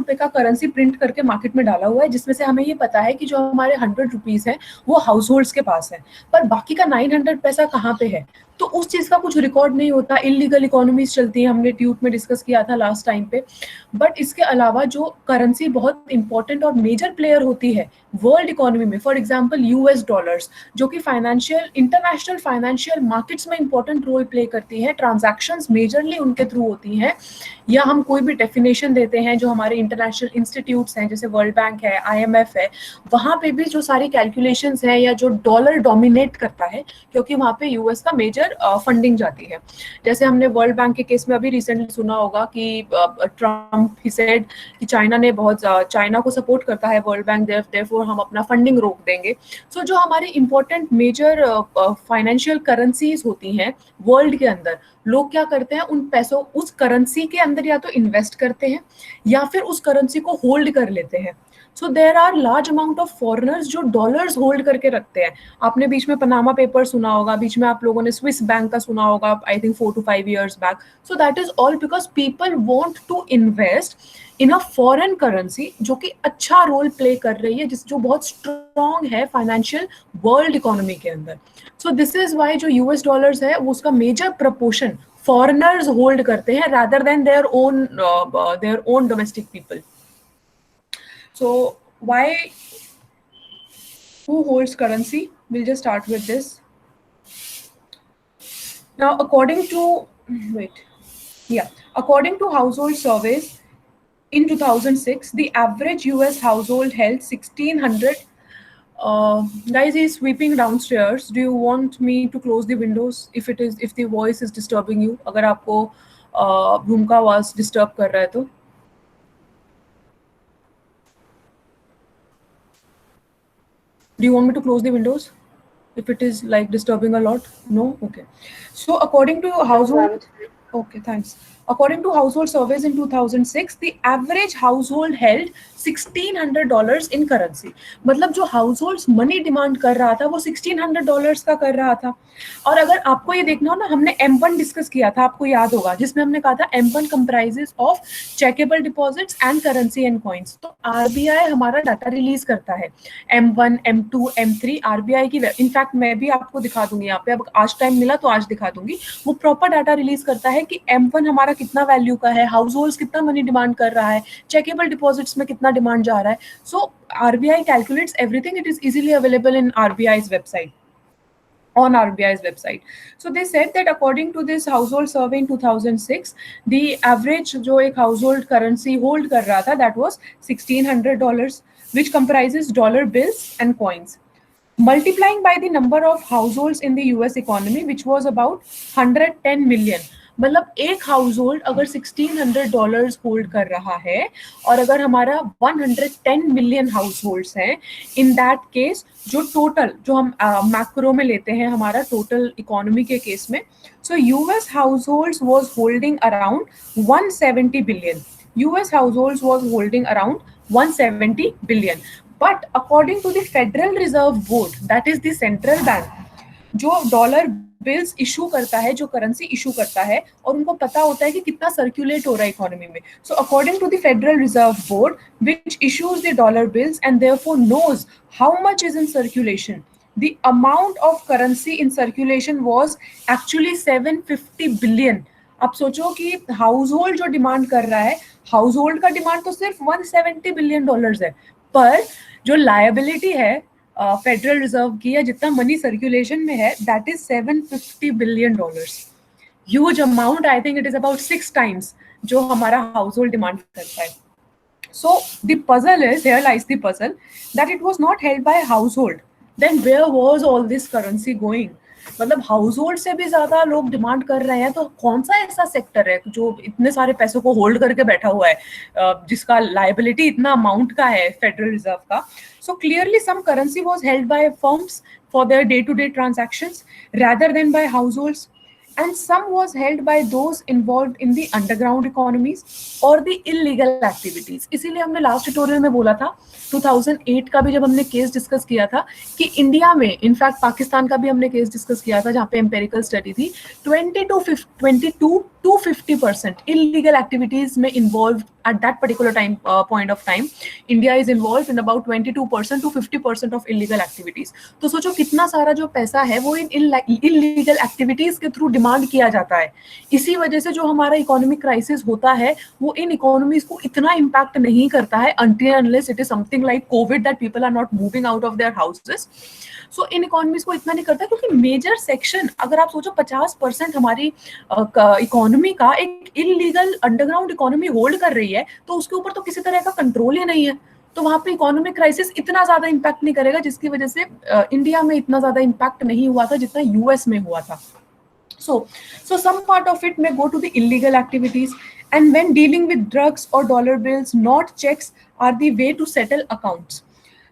रुपए का currency print करके मार्केट में डाला हुआ है, जिसमें से हमें ये पता है कि जो हमारे 100 रुपीज है वो हाउस होल्ड्स के पास है, पर बाकी का 900 पैसा कहाँ पे है, तो उस चीज का कुछ रिकॉर्ड नहीं होता। इलीगल इकोनॉमीज चलती है, हमने ट्यूट में डिस्कस किया था लास्ट टाइम पे। बट इसके अलावा जो करेंसी बहुत इंपॉर्टेंट और मेजर प्लेयर होती है वर्ल्ड इकोनॉमी में, फॉर एग्जांपल यूएस डॉलर्स, जो कि फाइनेंशियल इंटरनेशनल फाइनेंशियल मार्केट्स में इंपॉर्टेंट रोल प्ले करती है, ट्रांजैक्शंस मेजरली उनके थ्रू होती हैं, या हम कोई भी डेफिनेशन देते हैं जो हमारे इंटरनेशनल इंस्टीट्यूट्स हैं जैसे वर्ल्ड बैंक है, आईएमएफ है, वहां पे भी जो सारी कैलकुलेशंस हैं या जो डॉलर डोमिनेट करता है, क्योंकि वहां पे यूएस का मेजर फंडिंग जाती है। जैसे हमने वर्ल्ड बैंक के केस में अभी रिसेंटली सुना होगा कि ट्रम्प ही सेड कि चाइना ने बहुत चाइना को सपोर्ट करता है वर्ल्ड बैंक, देयरफॉर हम अपना फंडिंग रोक देंगे। सो जो हमारी इंपॉर्टेंट मेजर फाइनेंशियल करेंसीज होती हैं वर्ल्ड के अंदर, लोग क्या करते हैं, उन पैसों उस करेंसी के अंदर या तो इन्वेस्ट करते हैं या फिर उस करेंसी को होल्ड कर लेते हैं। So there are large amount of foreigners जो डॉलर्स होल्ड करके रखते हैं। आपने बीच में पनामा पेपर सुना होगा, बीच में आप लोगों ने स्विस बैंक का सुना होगा, I think 4 to 5 years back. So that is all because people want to invest in a foreign currency जो कि अच्छा रोल प्ले कर रही है, जो बहुत स्ट्रॉन्ग है फाइनेंशियल वर्ल्ड इकोनॉमी के अंदर। सो दिस इज वाई जो यूएस डॉलर्स है वो उसका मेजर प्रपोर्शन फॉरेनर्स होल्ड करते हैं rather than their own domestic people. So why, who holds currency? We'll just start with this. Now according to household surveys in 2006, the average US household held 1600. Guys, he's sweeping downstairs. Do you want me to close the windows if the voice is disturbing you? अगर आपको room का आवाज disturb कर रहा है तो do you want me to close the windows if it is like disturbing a lot? No? Okay. So according to household, okay, thanks. According to household surveys in 2006, the average household held $1,600 in currency. मतलब जो households money demand कर रहा था वो $1,600 का कर रहा था। और अगर आपको ये देखना हो ना, हमने M1 डिस्कस किया था, आपको याद होगा, जिसमें हमने कहा था M1 comprises of checkable deposits and currency and coins। तो RBI हमारा डाटा रिलीज करता है M1, M2, M3 RBI की। इनफैक्ट मैं भी आपको दिखा दूंगी यहाँ पे, अब आज टाइम मिला तो आज दिखा दूंगी। वो प्रॉपर डाटा रिलीज करता है कि M1 हमारा कितना वैल्यू का है, हाउस होल्ड कितना मनी डिमांड कर रहा है, चेकेबल डिपॉजिट्स में कितना डिमांड जा रहा है। सो RBI calculates everything. It is easily available in RBI's website, on RBI's website. So they said that according to this household survey in 2006, the average जो एक household currency hold कर रहा था, that was $1,600, which comprises dollar bills and coins. Multiplying by the number of households in the US economy, which was about 110 million. मतलब एक house hold अगर $1,600 hold कर रहा है और अगर हमारा 110 मिलियन हाउस होल्ड्स हैं, इन दैट केस जो टोटल जो हम मैक्रो में लेते हैं हमारा टोटल इकोनॉमी के केस में, so US house holds was holding around 170 billion. US house holds was holding around 170 billion. But according to the federal reserve board, that is the central bank, जो dollar bills issue करता है, जो currency issue करता है, और उनको पता होता है कि कितना सर्कुलेट हो रहा है इकोनॉमी में। So according to the federal reserve board which issues the dollar bills and therefore knows how much is in circulation, the amount of currency in circulation was actually 750 billion. अब सोचो कि house hold जो demand कर रहा है, house hold का demand तो सिर्फ 170 बिलियन डॉलर्स है, पर जो लायबिलिटी है फेडरल रिजर्व की, या जितना मनी सर्कुलेशन में है, that is 750 billion dollars. Huge amount, I think it is about 6 times जो हमारा हाउस होल्ड डिमांड करता है। So the puzzle is, here lies the puzzle, that it was not held by a household. Then where was all this currency going? मतलब house hold से भी ज्यादा लोग demand कर रहे हैं, तो कौन सा ऐसा सेक्टर है जो इतने सारे पैसों को होल्ड करके बैठा हुआ है, जिसका लायबिलिटी इतना अमाउंट का है फेडरल रिजर्व का। So clearly some currency was held by firms for their day to day transactions rather than by households. and some was held by those involved in the underground economies or the illegal activities. इसीलिए हमने last tutorial में बोला था 2008 का भी जब हमने case discuss किया था कि इंडिया में, इनफैक्ट पाकिस्तान का भी हमने केस डिस्कस किया था जहाँ पे एम्पेरिकल स्टडी थी, 22 to 50% illegal activities में involved at that particular time point of time. India is involved in about 22% to 50% of illegal activities. तो सोचो कितना सारा जो पैसा है वो इन illegal activities के थ्रू डिमांड किया जाता है. इसी वजह से जो हमारा इकोनॉमिक क्राइसिस होता है वो इन इकोनॉमीज को इतना इम्पैक्ट नहीं करता है until unless it is something like COVID that people are not moving out of their houses. So in economies को इतना नहीं करता क्योंकि मेजर सेक्शन, अगर आप सोचो 50% हमारी इकोनॉमी का एक इलीगल अंडरग्राउंड इकोनॉमी होल्ड कर रही है, तो उसके ऊपर तो किसी तरह का कंट्रोल ही नहीं है. तो वहां पे इकोनॉमिक क्राइसिस इतना ज्यादा इम्पैक्ट नहीं करेगा, जिसकी वजह से इंडिया में इतना ज्यादा इम्पैक्ट नहीं हुआ था जितना यूएस में हुआ था. So some part of it may go to the illegal activities, and when dealing with drugs or dollar bills, not checks are the way to settle accounts.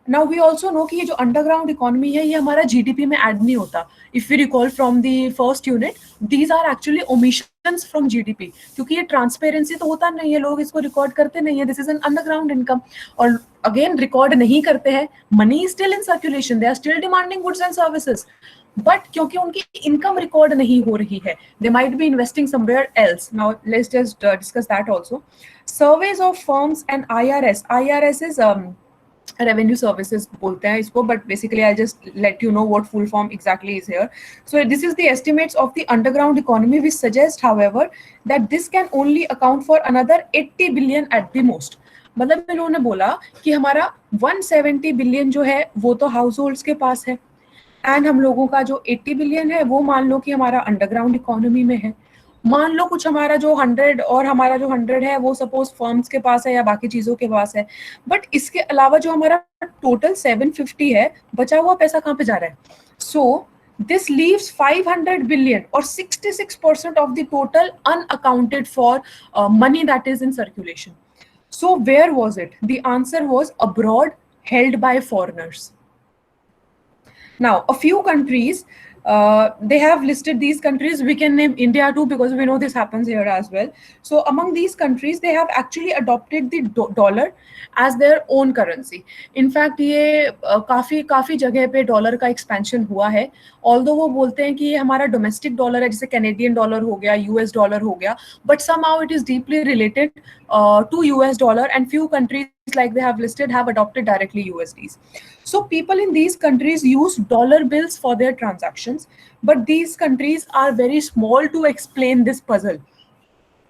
Now we also know कि ये जो underground economy है ये हमारा GDP में add नहीं होता. If we recall from the first unit, these are actually omissions from GDP, क्योंकि ये ट्रांसपेरेंसी तो होता नहीं है, लोग इसको रिकॉर्ड करते नहीं है. This is an underground income, और अगेन रिकॉर्ड नहीं करते हैं. Money is still in circulation, they are still demanding goods and services, but क्योंकि उनकी इनकम रिकॉर्ड नहीं हो रही है, they might be investing somewhere else. Now let's just discuss that also. Surveys of firms and IRS इज revenue services बोलते हैं इसको, but basically I'll just let you know what full form exactly is here. So this is the estimates of the underground economy, which suggest however that this can only account for another 80 billion at the most. मतलब इन्होंने बोला कि हमारा 170 billion जो है वो तो house holds के पास है, एंड हम लोगों का जो 80 बिलियन है वो मान लो कि हमारा अंडरग्राउंड इकोनॉमी में है. मान लो कुछ हमारा जो 100 और हमारा जो 100 है वो सपोज फर्म्स के पास है या बाकी चीजों के पास है, बट इसके अलावा जो हमारा टोटल 750 है, बचा हुआ पैसा कहाँ पे जा रहा है? सो this leaves 500 billion or 66% of the total unaccounted for money that is in circulation. So where was it? The answer was abroad, held by foreigners. Now, a few countries, they have listed these countries. We can name India too because we know this happens here as well. So among these countries, they have actually adopted the dollar as their own currency. In fact, ये काफी जगह पे dollar का expansion हुआ है. Although वो बोलते हैं कि ये हमारा डोमेस्टिक डॉलर है, जैसे कैनेडियन डॉलर हो गया, यूएस डॉलर हो गया, but somehow it is deeply related to US dollar, and few countries like they have listed have adopted directly USDs. So people in these countries use dollar bills for their transactions, but these countries are very small to explain this puzzle.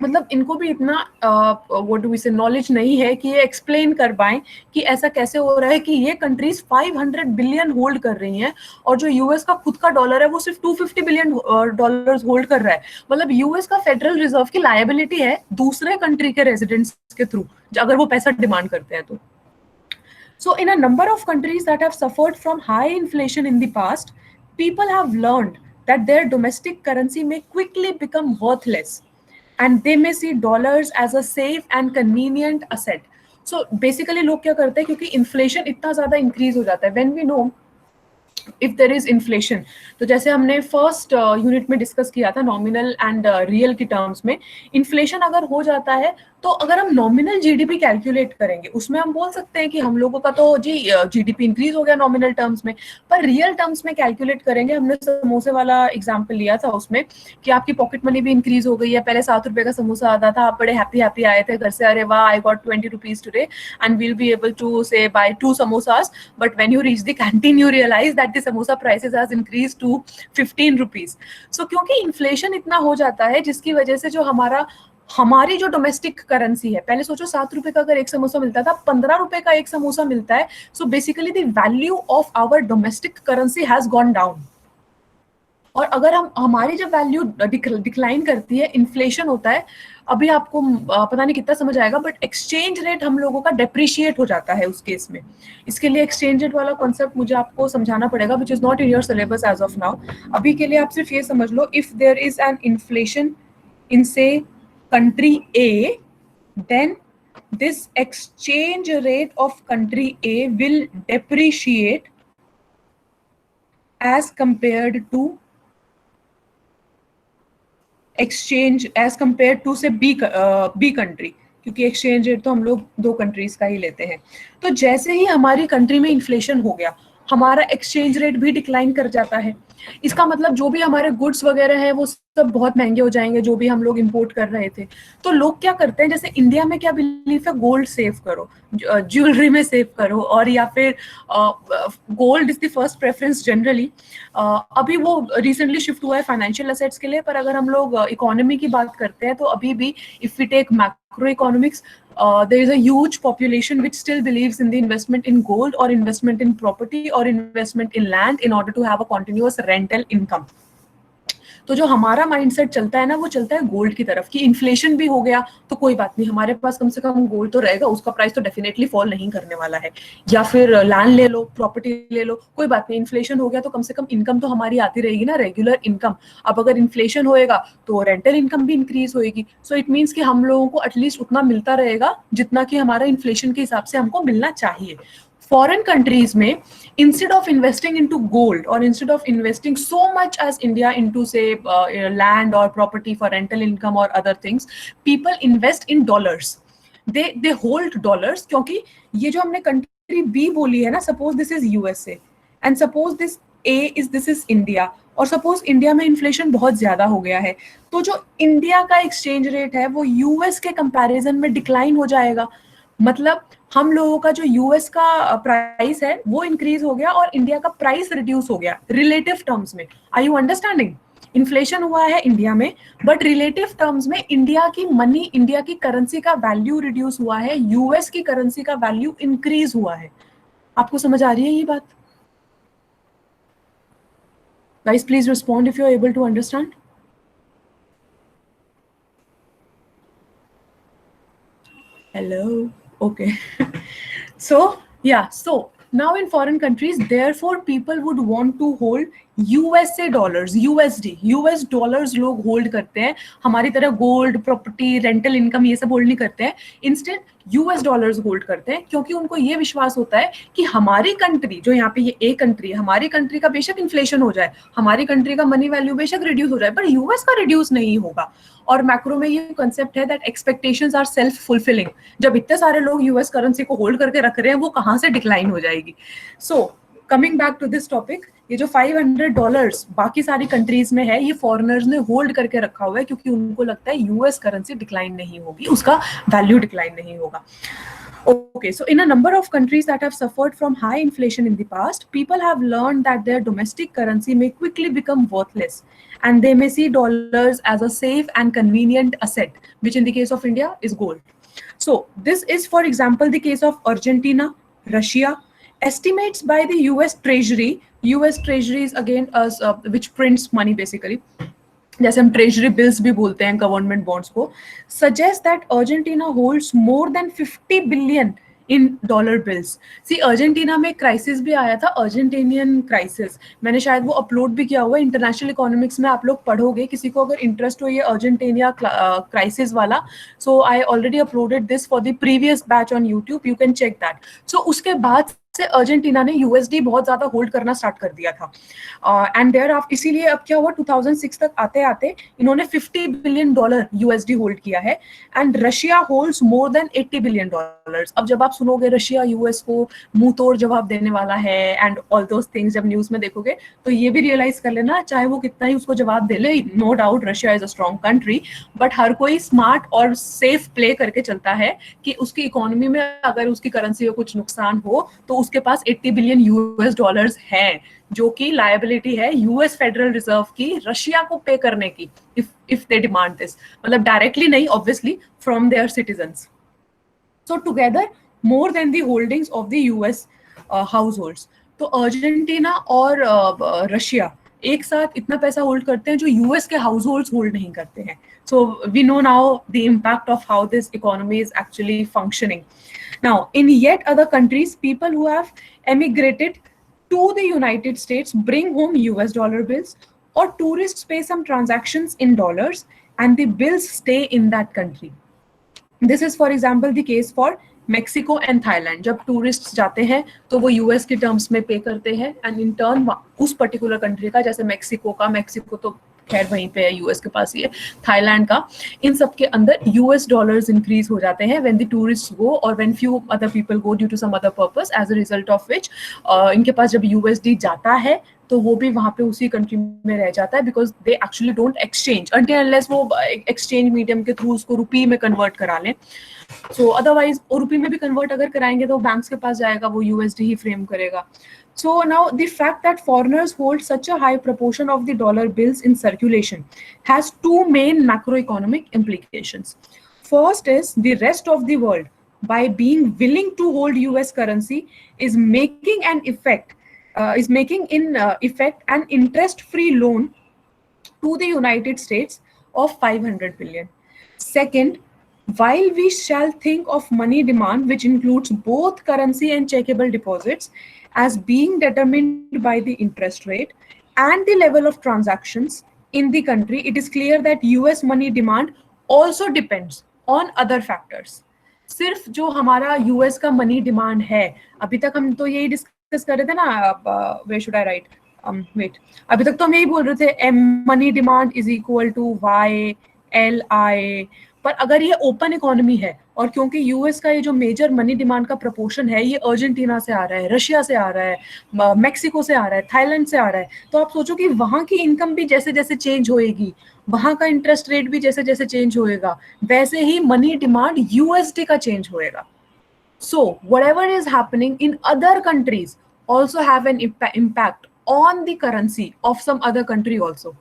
मतलब इनको भी इतना what do we से knowledge नहीं है कि ये explain कर पाएं कि ऐसा कैसे हो रहा है कि ये कंट्रीज 500 बिलियन होल्ड कर रही हैं और जो यूएस का खुद का डॉलर है वो सिर्फ 250 बिलियन डॉलर्स होल्ड कर रहा है. मतलब यूएस का फेडरल रिजर्व की लायबिलिटी है दूसरे कंट्री के रेजिडेंट्स के थ्रू अगर वो पैसा डिमांड करते हैं तो. So in a number of countries that have suffered from high inflation in the past, people have learned that their domestic currency may quickly become worthless, and they may see dollars as a safe and convenient asset. So basically लोग क्या करते हैं, क्योंकि inflation इतना ज़्यादा increase हो जाता है. When we know if there is inflation, तो जैसे हमने फर्स्ट यूनिट में डिस्कस किया था नॉमिनल एंड रियल की टर्म्स में, इन्फ्लेशन अगर हो जाता है तो अगर हम नॉमिनल जीडीपी कैलकुलेट करेंगे उसमें हम बोल सकते हैं कि हम लोगों का तो जी जीडीपी इंक्रीज हो गया नॉमिनल टर्म्स में, पर रियल टर्म्स में कैलकुलेट करेंगे. हमने समोसे वाला एग्जांपल लिया था उसमें कि आपकी पॉकेट मनी भी इंक्रीज हो गई है. पहले 7 रुपए का समोसा आता था, आप बड़े हैप्पी आए थे घर से, अरे वाह I got 20 rupees today and we'll be able to say buy 2 samosas, but when you reach the canteen you realise that the samosa prices has increase to 15 rupees. So क्योंकि इन्फ्लेशन इतना हो जाता है जिसकी वजह से जो हमारी जो डोमेस्टिक करेंसी है, पहले सोचो 7 रुपए का अगर एक समोसा मिलता था, 15 रुपए का एक समोसा मिलता है. So basically the value of our domestic currency has gone down. और अगर हमारी जब वैल्यू डिक्लाइन करती है, इन्फ्लेशन होता है, अभी आपको पता नहीं कितना समझ आएगा, बट एक्सचेंज रेट हम लोगों का डेप्रिशिएट हो जाता है उस केस में. इसके लिए एक्सचेंज रेट वाला कॉन्सेप्ट मुझे आपको समझाना पड़ेगा, which is not in your syllabus as of now. अभी के लिए आप सिर्फ ये समझ लो, if there is an inflation in say country A, then this exchange rate of country A will depreciate as compared to exchange as compare to say B country, क्योंकि exchange rate तो हम लोग 2 कंट्रीज का ही लेते हैं। तो जैसे ही हमारी कंट्री में इन्फ्लेशन हो गया, हमारा एक्सचेंज रेट भी डिक्लाइन कर जाता है। इसका मतलब जो भी हमारे गुड्स वगैरह है वो सब बहुत महंगे हो जाएंगे, जो भी हम लोग इंपोर्ट कर रहे थे। तो लोग क्या करते हैं, जैसे इंडिया में क्या बिलीफ है, गोल्ड सेव करो, ज्वेलरी में सेव करो, और या फिर gold is the first preference generally. अभी वो रिसेंटली शिफ्ट हुआ है फाइनेंशियल एसेट्स के लिए, पर अगर हम लोग इकोनॉमी की बात करते हैं तो अभी भी if we take macroeconomics, there is a huge population which still believes in the investment in gold or investment in property or investment in land in order to have a continuous rental income. तो जो हमारा mindset चलता है ना, वो चलता है gold की तरफ, कि इन्फ्लेशन भी हो गया तो कोई बात नहीं, हमारे पास कम से कम गोल्ड तो रहेगा, उसका प्राइस तो डेफिनेटली फॉल नहीं करने वाला है। या फिर लैंड ले लो, प्रॉपर्टी ले लो, कोई बात नहीं, इन्फ्लेशन हो गया तो कम से कम इनकम तो हमारी आती रहेगी ना, रेगुलर इनकम। अब अगर इन्फ्लेशन होएगा तो रेंटल इनकम भी इंक्रीज होएगी। सो इट मीन्स कि हम लोगों को एटलीस्ट उतना मिलता रहेगा जितना कि हमारा इन्फ्लेशन के हिसाब से हमको मिलना चाहिए। फॉरेन कंट्रीज में instead of investing into gold or instead of investing so much as India into say land or property for rental income or other things, people invest in dollars. They hold dollars, क्योंकि ये जो हमने country B बोली है ना, suppose this is USA and suppose this is India, और suppose India में inflation बहुत ज्यादा हो गया है, तो जो इंडिया का एक्सचेंज रेट है वो यूएस के कंपैरिजन में डिक्लाइन हो जाएगा। मतलब हम लोगों का जो यूएस का प्राइस है वो इंक्रीज हो गया और इंडिया का प्राइस रिड्यूस हो गया रिलेटिव टर्म्स में। Are you understanding? इन्फ्लेशन हुआ है इंडिया में, बट रिलेटिव टर्म्स में इंडिया की मनी, इंडिया की करेंसी का वैल्यू रिड्यूस हुआ है, यूएस की करेंसी का वैल्यू इंक्रीज हुआ है। आपको समझ आ रही है ये बात? Guys please respond if you are able to understand. Hello. Okay. So, yeah. So now in foreign countries, therefore people would want to hold USA dollars, USD, US dollars लोग hold करते हैं। हमारी तरह गोल्ड, प्रॉपर्टी, रेंटल इनकम ये सब hold नहीं करते हैं। इंस्टेड यूएस डॉलर्स होल्ड करते हैं, क्योंकि उनको ये विश्वास होता है कि हमारी कंट्री, जो यहाँ पे ये ए कंट्री है, हमारी कंट्री का बेशक इन्फ्लेशन हो जाए, हमारी कंट्री का मनी वैल्यू बेशक रिड्यूस हो जाए, पर यूएस का रिड्यूस नहीं होगा। और मैक्रो में ये कंसेप्ट है that expectations are self fulfilling. जब इतने सारे लोग यूएस करेंसी को होल्ड करके रख रहे हैं, वो कहाँ से डिक्लाइन हो जाएगी? So coming back to this topic, ये जो $500 बाकी सारी कंट्रीज में है, ये फॉरेनर्स ने होल्ड करके रखा हुआ है, क्योंकि उनको लगता है यूएस करेंसी डिक्लाइन नहीं होगी, उसका वैल्यू डिक्लाइन नहीं होगा। Okay, so in a number of countries that have suffered from high inflation in the past, people have learned that their domestic currency may quickly become worthless, and they may see dollars as a safe and convenient asset, which in the case of India is gold. So this is, for example, the case of Argentina, Russia. Estimates by the US Treasury is again which prints money basically, जैसे हम treasury bills भी बोलते हैं government bonds को, suggest that Argentina holds more than 50 billion in dollar bills. See Argentina में crisis भी आया था, अर्जेंटीनियन क्राइसिस, मैंने शायद वो अपलोड भी किया हुआ है इंटरनेशनल इकोनॉमिक्स में, आप लोग पढ़ोगे, किसी को अगर इंटरेस्ट हो ये अर्जेंटीना क्राइसिस वाला, so I already uploaded this for the previous batch on YouTube, you can check that. So उसके बाद से अर्जेंटीना ने यूएसडी बहुत ज्यादा होल्ड करना स्टार्ट कर दिया था, एंड देयर आप इसीलिए अब क्या हुआ, 2006 तक आते आते इन्होंने $50 बिलियन यूएसडी होल्ड किया है, and Russia holds more then $80 billion. अब जब आप सुनोगे रशिया यूएस को मुंह तोड़ जवाब देने वाला है एंड ऑल दोस थिंग्स, जब न्यूज में देखोगे तो ये भी रियलाइज कर लेना, चाहे वो कितना ही उसको जवाब दे ले, no doubt Russia is a strong country, but हर कोई स्मार्ट और सेफ प्ले करके चलता है कि उसकी इकोनॉमी में अगर उसकी करेंसी में कुछ नुकसान हो तो उसके पास $80 बिलियन US है, जो कि लायबिलिटी है यूएस फेडरल रिजर्व की रशिया को पे करने की, इफ दे डिमांड दिस, मतलब डायरेक्टली नहीं, obviously from their citizens. So together more than the holdings of the US house holds. तो अर्जेंटीना और रशिया एक साथ इतना पैसा होल्ड करते हैं जो यूएस के हाउस होल्ड्स होल्ड नहीं करते हैं। So we know now the impact of how this economy is actually functioning. Now, in yet other countries, people who have emigrated to the United States bring home US dollar bills, or tourists pay some transactions in dollars and the bills stay in that country. This is, for example, the case for Mexico and Thailand. जब tourist जाते हैं तो वो US के terms में पे करते हैं, एंड इन टर्न उस पर्टिकुलर कंट्री का, जैसे मेक्सिको तो खैर वहीं पे है, यूएस के पास ही है, थाईलैंड का, इन सब के अंदर यूएस डॉलर्स इंक्रीज हो जाते हैं व्हेन द टूरिस्ट गो और when few other people go due to some other purpose, as a result of which इनके पास जब यूएसडी जाता है तो वो भी वहां पे उसी कंट्री में रह जाता है, because they actually don't exchange until unless वो एक्सचेंज मीडियम के थ्रू उसको रुपी में कन्वर्ट करा लें। सो अदरवाइज वो रुपी में भी कन्वर्ट अगर कराएंगे तो बैंक्स के पास जाएगा, वो यूएसडी ही फ्रेम करेगा। So now the fact that foreigners hold such a high proportion of the dollar bills in circulation has two main macroeconomic implications. First is the rest of the world, by being willing to hold US currency, is making an effect, an interest-free loan to the United States of 500 billion. Second, while we shall think of money demand, which includes both currency and checkable deposits, as being determined by the interest rate and the level of transactions in the country, it is clear that US money demand also depends on other factors. सिर्फ जो हमारा US का money demand है, अभी तक हम तो यही डिस्कस कर रहे थे ना, where should I write, wait, अभी तक तो हम यही बोल रहे थे M money demand is equal to Y L I, पर अगर ये ओपन इकोनॉमी है और क्योंकि यूएस का ये जो मेजर मनी डिमांड का प्रपोर्शन है ये अर्जेंटीना से आ रहा है, रशिया से आ रहा है, मैक्सिको से आ रहा है, थाईलैंड से आ रहा है, तो आप सोचो कि वहां की इनकम भी जैसे जैसे चेंज होएगी, वहां का इंटरेस्ट रेट भी जैसे जैसे चेंज होएगा, वैसे ही मनी डिमांड यूएसडी का चेंज होएगा. So whatever is happening in other countries also have an impact on the currency of some other country also.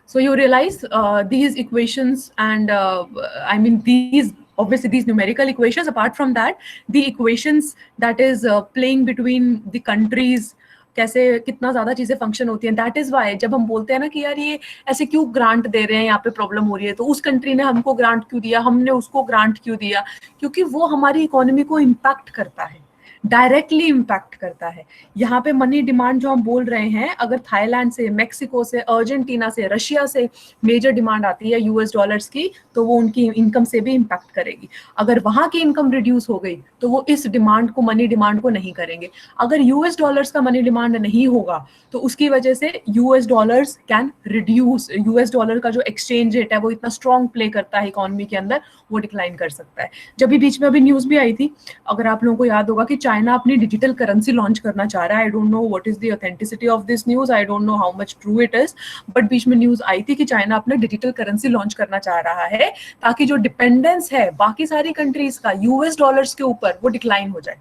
So you realize these equations and I mean these, obviously these numerical equations, apart from that the equations that is playing between the countries, कैसे कितना ज्यादा चीजें function होती हैं, that is why जब हम बोलते हैं ना कि यार ये ऐसे क्यों ग्रांट दे रहे हैं, यहाँ पे प्रॉब्लम हो रही है, तो उस कंट्री ने हमको ग्रांट क्यों दिया, हमने उसको ग्रांट क्यों दिया, क्योंकि वो हमारी इकोनॉमी को इम्पैक्ट करता है, डायरेक्टली इम्पैक्ट करता है. यहाँ पे मनी डिमांड जो हम बोल रहे हैं, अगर थाईलैंड से, मेक्सिको से, अर्जेंटीना से, रशिया से मेजर डिमांड आती है यूएस डॉलर्स की, तो वो उनकी इनकम से भी इम्पैक्ट करेगी. अगर वहां की इनकम रिड्यूस हो गई तो वो इस डिमांड को, मनी डिमांड को नहीं करेंगे. अगर यूएस डॉलर्स का मनी डिमांड नहीं होगा तो उसकी वजह से US dollars can reduce, US dollar का जो एक्सचेंज रेट है वो इतना स्ट्रॉन्ग प्ले करता है इकोनॉमी के अंदर, वो डिक्लाइन कर सकता है. जब भी बीच में अभी न्यूज भी आई थी, अगर आप लोगों को याद होगा कि चाइना अपनी डिजिटल करेंसी लॉन्च करना चाह रहा है. I don't know what is the authenticity of this news, I don't know how much true it is, but बीच में न्यूज आई थी कि चाइना अपना डिजिटल करेंसी लॉन्च करना चाह रहा है ताकि जो डिपेंडेंस है बाकी सारी कंट्रीज का यूएस डॉलर्स के ऊपर वो डिक्लाइन हो जाए.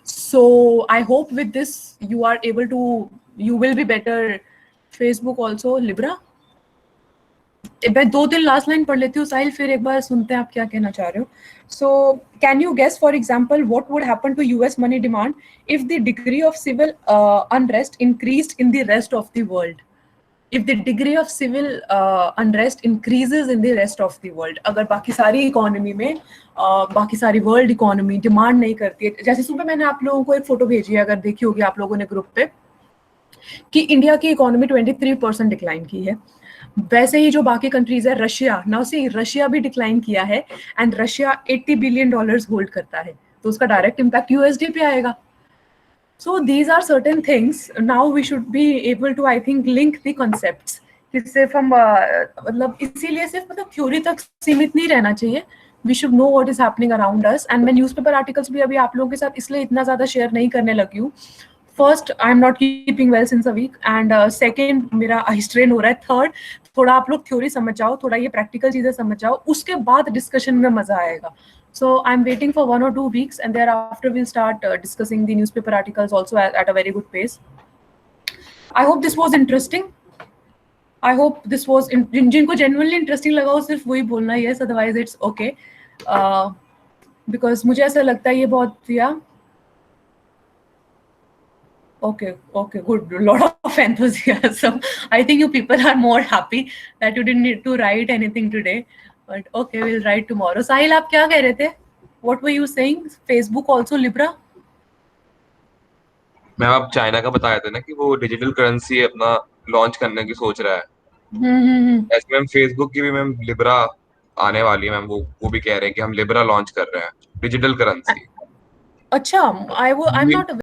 So I hope with this you are able to, you will be better. Facebook also, Libra. मैं 2 दिन लास्ट लाइन पढ़ लेती हूँ साहिल, फिर एक बार सुनते हैं आप क्या कहना चाह रहे हो. So can you guess, for example, what would happen to US money demand if the degree of civil unrest increased in the rest of the world? If the degree of civil unrest increases in the rest of the world, अगर बाकी सारी economy में बाकी सारी world economy demand नहीं करती है, जैसे सुबह मैंने आप लोगों को एक फोटो भेजी है, अगर देखी होगी आप लोगों ने ग्रुप पे, कि इंडिया की इकोनॉमी 23% डिक्लाइन की है, वैसे ही जो बाकी कंट्रीज है, रशिया, नाउ सी रशिया भी डिक्लाइन किया है एंड रशिया $80 बिलियन होल्ड करता है, तो उसका डायरेक्ट इम्पैक्ट यूएसडी पे आएगा. So these are certain things. Now we should be able to, I think, link the concepts. कि सिर्फ हम मतलब इसीलिए सिर्फ मतलब थ्योरी तक सीमित नहीं रहना चाहिए. We should know what is happening around us. And मैं न्यूज़पेपर आर्टिकल्स भी अभी आप लोगों के साथ इसलिए इतना ज़्यादा शेयर नहीं करने लगी हूँ. First, I am not keeping well since a week, and second, मेरा आई स्ट्रेन हो रहा है. थर्ड, थोड़ा आप लोग थ्योरी समझ जाओ, थोड़ा ये प्रैक्टिकल चीज़ें समझ जाओ, उसके बाद डिस्कशन में मज़ा आएगा. So I'm waiting for 1 or 2 weeks, and thereafter we'll start discussing the newspaper articles also at a very good pace. I hope this was interesting. I hope this was जिनको genuinely interesting लगा हो सिर्फ वही बोलना, yes, otherwise it's okay. Because मुझे ऐसा लगता है ये बहुत, yeah. Okay, good. A lot of enthusiasm. I think you people are more happy that you didn't need to write anything today. But okay, we'll write tomorrow. साहिल, आप क्या कह रहे थे? What were you saying? Facebook also Libra? मैं आप China का बताया था ना कि वो डिजिटल करेंसी अपना लॉन्च करने की सोच रहा है. ऐसे मैम फेसबुक की भी मैम लिब्रा आने वाली है मैम, वो भी कह रहे हैं कि हम लिब्रा लॉन्च कर रहे हैं, डिजिटल करेंसी. अच्छा, I'm not